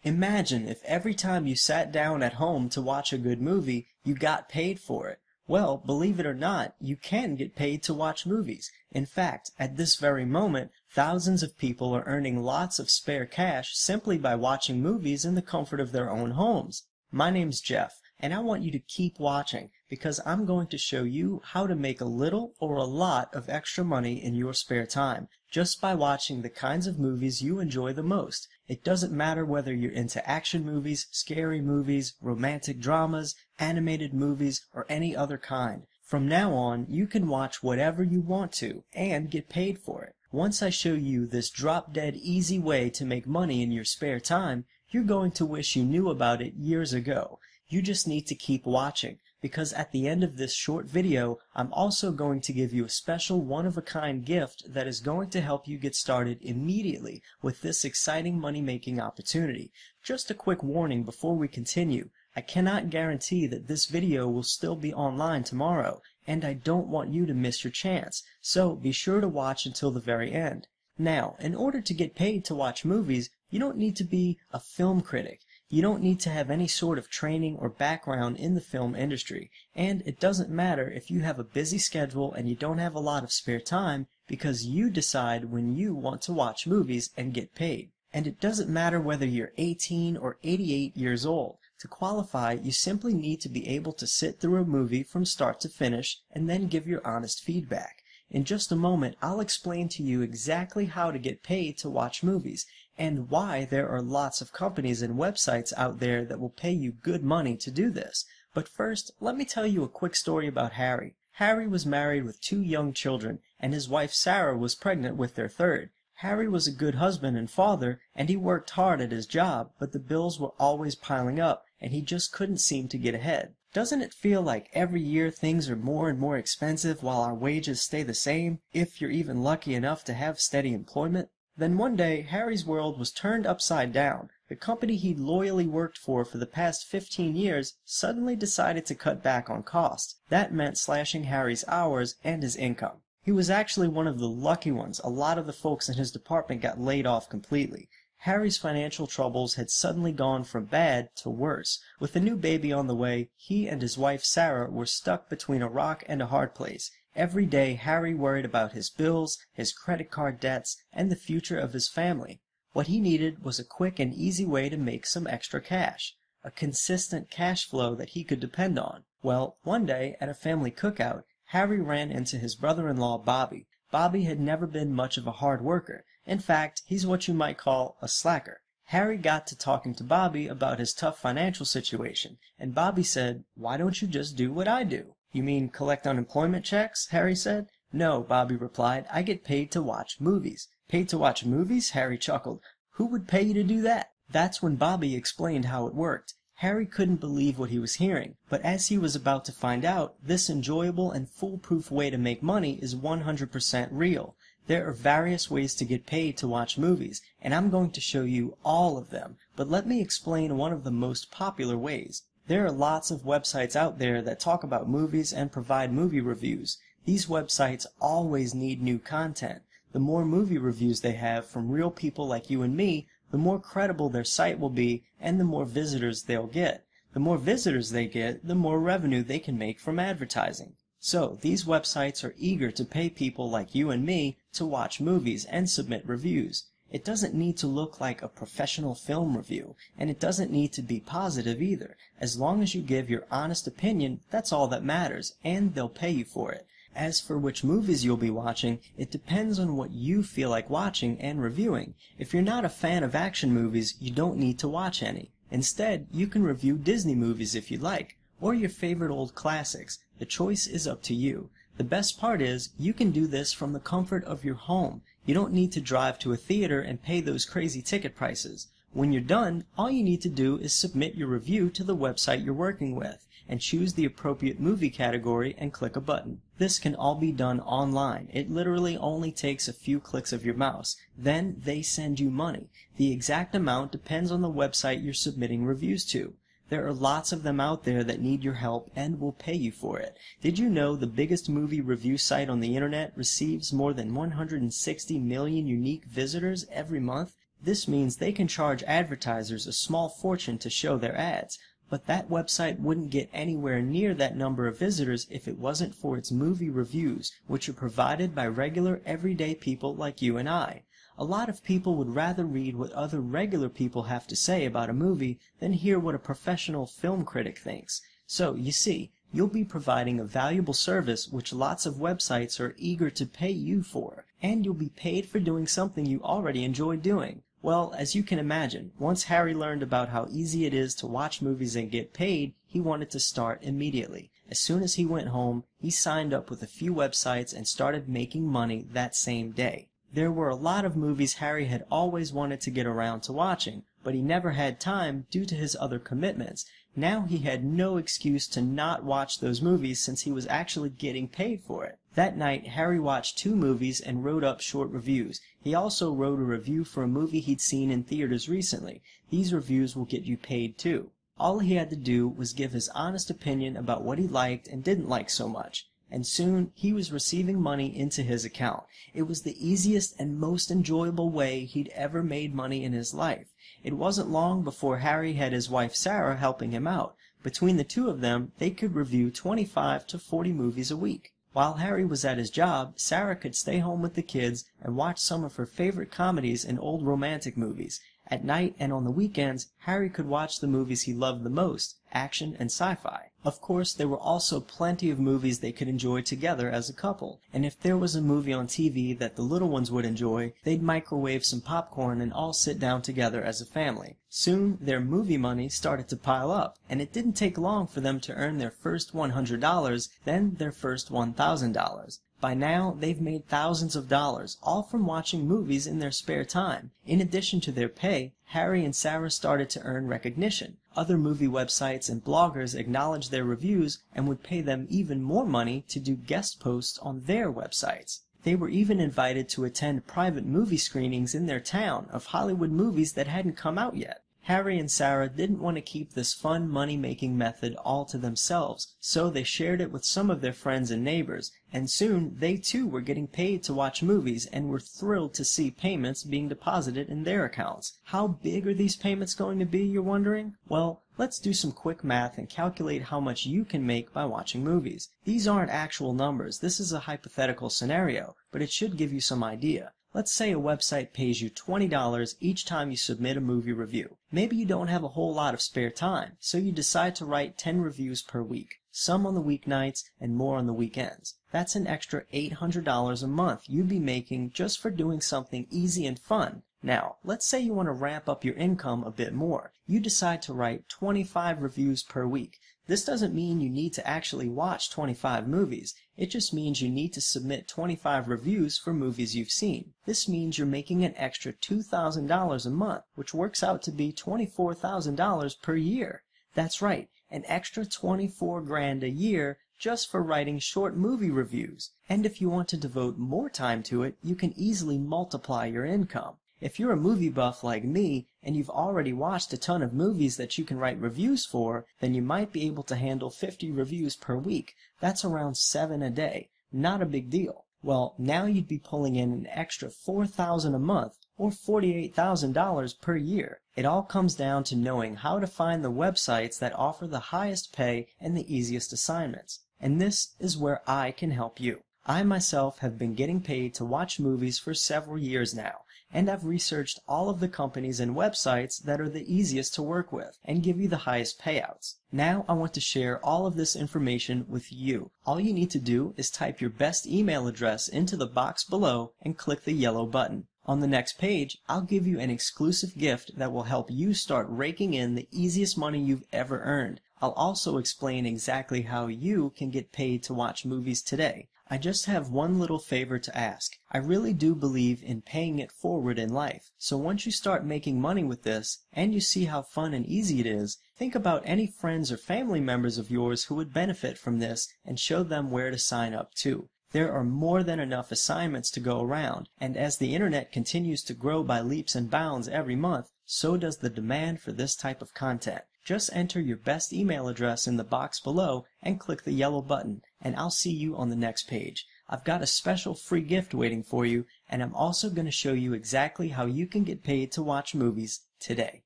Imagine if every time you sat down at home to watch a good movie, you got paid for it. Well, believe it or not, you can get paid to watch movies. In fact, at this very moment, thousands of people are earning lots of spare cash simply by watching movies in the comfort of their own homes. My name's Jeff, and I want you to keep watching because I'm going to show you how to make a little or a lot of extra money in your spare time just by watching the kinds of movies you enjoy the most. It doesn't matter whether you're into action movies, scary movies, romantic dramas, animated movies, or any other kind. From now on, you can watch whatever you want to and get paid for it. Once I show you this drop-dead easy way to make money in your spare time, you're going to wish you knew about it years ago. You just need to keep watching, because at the end of this short video, I'm also going to give you a special one-of-a-kind gift that is going to help you get started immediately with this exciting money-making opportunity. Just a quick warning before we continue. I cannot guarantee that this video will still be online tomorrow, and I don't want you to miss your chance, so be sure to watch until the very end. Now, in order to get paid to watch movies, you don't need to be a film critic. You don't need to have any sort of training or background in the film industry, and it doesn't matter if you have a busy schedule and you don't have a lot of spare time because you decide when you want to watch movies and get paid. And it doesn't matter whether you're 18 or 88 years old. To qualify, you simply need to be able to sit through a movie from start to finish and then give your honest feedback. In just a moment, I'll explain to you exactly how to get paid to watch movies, and why there are lots of companies and websites out there that will pay you good money to do this. But first, let me tell you a quick story about Harry. Harry was married with 2 young children, and his wife Sarah was pregnant with their third. Harry was a good husband and father, and he worked hard at his job, but the bills were always piling up, and he just couldn't seem to get ahead. Doesn't it feel like every year things are more and more expensive while our wages stay the same, if you're even lucky enough to have steady employment? Then one day, Harry's world was turned upside down. The company he'd loyally worked for the past 15 years suddenly decided to cut back on costs. That meant slashing Harry's hours and his income. He was actually one of the lucky ones. A lot of the folks in his department got laid off completely. Harry's financial troubles had suddenly gone from bad to worse. With a new baby on the way, he and his wife Sarah were stuck between a rock and a hard place. Every day, Harry worried about his bills, his credit card debts, and the future of his family. What he needed was a quick and easy way to make some extra cash. A consistent cash flow that he could depend on. Well, one day, at a family cookout, Harry ran into his brother-in-law Bobby. Bobby had never been much of a hard worker. In fact, he's what you might call a slacker. Harry got to talking to Bobby about his tough financial situation, and Bobby said, "Why don't you just do what I do?" "You mean collect unemployment checks?" Harry said. "No," Bobby replied, "I get paid to watch movies." "Paid to watch movies?" Harry chuckled. "Who would pay you to do that?" That's when Bobby explained how it worked. Harry couldn't believe what he was hearing, but as he was about to find out, this enjoyable and foolproof way to make money is 100% real. There are various ways to get paid to watch movies, and I'm going to show you all of them, but let me explain one of the most popular ways. There are lots of websites out there that talk about movies and provide movie reviews. These websites always need new content. The more movie reviews they have from real people like you and me, the more credible their site will be and the more visitors they'll get. The more visitors they get, the more revenue they can make from advertising. So, these websites are eager to pay people like you and me to watch movies and submit reviews. It doesn't need to look like a professional film review, and it doesn't need to be positive either. As long as you give your honest opinion, that's all that matters, and they'll pay you for it. As for which movies you'll be watching, it depends on what you feel like watching and reviewing. If you're not a fan of action movies, you don't need to watch any. Instead, you can review Disney movies if you like, or your favorite old classics. The choice is up to you. The best part is, you can do this from the comfort of your home. You don't need to drive to a theater and pay those crazy ticket prices. When you're done, all you need to do is submit your review to the website you're working with, and choose the appropriate movie category and click a button. This can all be done online. It literally only takes a few clicks of your mouse. Then they send you money. The exact amount depends on the website you're submitting reviews to. There are lots of them out there that need your help and will pay you for it. Did you know the biggest movie review site on the internet receives more than 160 million unique visitors every month? This means they can charge advertisers a small fortune to show their ads, but that website wouldn't get anywhere near that number of visitors if it wasn't for its movie reviews, which are provided by regular, everyday people like you and I. A lot of people would rather read what other regular people have to say about a movie than hear what a professional film critic thinks. So, you see, you'll be providing a valuable service which lots of websites are eager to pay you for, and you'll be paid for doing something you already enjoy doing. Well, as you can imagine, once Harry learned about how easy it is to watch movies and get paid, he wanted to start immediately. As soon as he went home, he signed up with a few websites and started making money that same day. There were a lot of movies Harry had always wanted to get around to watching, but he never had time due to his other commitments. Now he had no excuse to not watch those movies since he was actually getting paid for it. That night, Harry watched 2 movies and wrote up short reviews. He also wrote a review for a movie he'd seen in theaters recently. These reviews will get you paid too. All he had to do was give his honest opinion about what he liked and didn't like so much. And soon he was receiving money into his account. It was the easiest and most enjoyable way he'd ever made money in his life. It wasn't long before Harry had his wife Sarah helping him out. Between the two of them, they could review 25 to 40 movies a week. While Harry was at his job, Sarah could stay home with the kids and watch some of her favorite comedies and old romantic movies. At night and on the weekends, Harry could watch the movies he loved the most, action and sci-fi. Of course, there were also plenty of movies they could enjoy together as a couple, and if there was a movie on TV that the little ones would enjoy, they'd microwave some popcorn and all sit down together as a family. Soon, their movie money started to pile up, and it didn't take long for them to earn their first $100, then their first $1,000. By now, they've made thousands of dollars, all from watching movies in their spare time. In addition to their pay, Harry and Sarah started to earn recognition. Other movie websites and bloggers acknowledged their reviews and would pay them even more money to do guest posts on their websites. They were even invited to attend private movie screenings in their town of Hollywood movies that hadn't come out yet. Harry and Sarah didn't want to keep this fun money-making method all to themselves, so they shared it with some of their friends and neighbors, and soon they too were getting paid to watch movies and were thrilled to see payments being deposited in their accounts. How big are these payments going to be, you're wondering? Well, let's do some quick math and calculate how much you can make by watching movies. These aren't actual numbers, this is a hypothetical scenario, but it should give you some idea. Let's say a website pays you $20 each time you submit a movie review. Maybe you don't have a whole lot of spare time, so you decide to write 10 reviews per week, some on the weeknights and more on the weekends. That's an extra $800 a month you'd be making just for doing something easy and fun. Now, let's say you want to ramp up your income a bit more. You decide to write 25 reviews per week. This doesn't mean you need to actually watch 25 movies. It just means you need to submit 25 reviews for movies you've seen. This means you're making an extra $2,000 a month, which works out to be $24,000 per year. That's right, an extra 24 grand a year just for writing short movie reviews. And if you want to devote more time to it, you can easily multiply your income. If you're a movie buff like me, and you've already watched a ton of movies that you can write reviews for, then you might be able to handle 50 reviews per week. That's around 7 a day. Not a big deal. Well, now you'd be pulling in an extra $4,000 a month, or $48,000 per year. It all comes down to knowing how to find the websites that offer the highest pay and the easiest assignments. And this is where I can help you. I myself have been getting paid to watch movies for several years now, and I've researched all of the companies and websites that are the easiest to work with and give you the highest payouts. Now I want to share all of this information with you. All you need to do is type your best email address into the box below and click the yellow button. On the next page, I'll give you an exclusive gift that will help you start raking in the easiest money you've ever earned. I'll also explain exactly how you can get paid to watch movies today. I just have one little favor to ask. I really do believe in paying it forward in life. So once you start making money with this, and you see how fun and easy it is, think about any friends or family members of yours who would benefit from this and show them where to sign up too. There are more than enough assignments to go around, and as the internet continues to grow by leaps and bounds every month, so does the demand for this type of content. Just enter your best email address in the box below and click the yellow button, and I'll see you on the next page. I've got a special free gift waiting for you, and I'm also going to show you exactly how you can get paid to watch movies today.